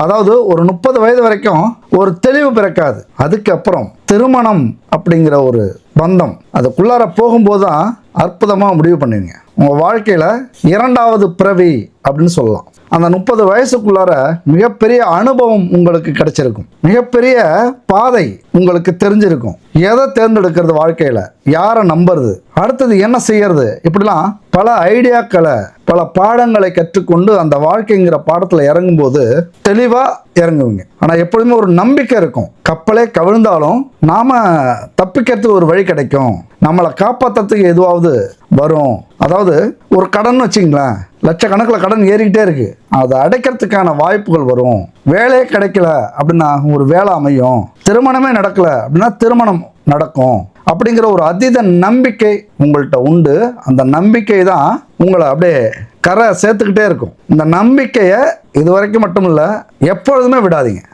அதாவது ஒரு 30 வயது வரைக்கும் ஒரு தெளிவு பிறக்காது. அதுக்கப்புறம் திருமணம் அப்படிங்கிற ஒரு பந்தம் அதுக்குள்ளார போகும்போது தான் அற்புதமாக முடிவு பண்ணுவீங்க. உங்கள் வாழ்க்கையில் 2வது பிறவி அப்படின்னு சொல்லலாம். அந்த 30 வயசுக்குள்ளார மிகப்பெரிய அனுபவம் உங்களுக்கு கிடைச்சிருக்கும். மிகப்பெரிய பாதை உங்களுக்கு தெரிஞ்சிருக்கும். எதை தேர்ந்தெடுக்கிறது, வாழ்க்கையில் யாரை நம்புறது, அடுத்தது என்ன செய்யறது, இப்படிலாம் பல ஐடியாக்களை பல பாடங்களை கற்றுக்கொண்டு அந்த வாழ்க்கைங்கிற பாடத்தில் இறங்கும்போது தெளிவாக இறங்குவீங்க. ஆனால் எப்பொழுதுமே ஒரு நம்பிக்கை இருக்கும். கப்பலே கவிழ்ந்தாலும் நாம் தப்பிக்கிறதுக்கு ஒரு வழி கிடைக்கும், நம்மளை காப்பாற்றுறதுக்கு எதுவாவது வரும். அதாவது ஒரு கடன் வச்சிங்களேன், லட்சக்கணக்கில் கடன் ஏறிக்கிட்டே இருக்கு, அதை அடைக்கிறதுக்கான வாய்ப்புகள் வரும். வேலையே கிடைக்கல அப்படின்னா ஒரு வேலை அமையும். திருமணமே நடக்கல அப்படின்னா திருமணம் நடக்கும். அப்படிங்கிற ஒரு அதீத நம்பிக்கை உங்கள்கிட்ட உண்டு. அந்த நம்பிக்கை தான் உங்களை அப்படியே கரை சேர்த்துக்கிட்டே இருக்கும். இந்த நம்பிக்கையை இதுவரைக்கும் மட்டும் இல்லை, எப்பொழுதுமே விடாதீங்க.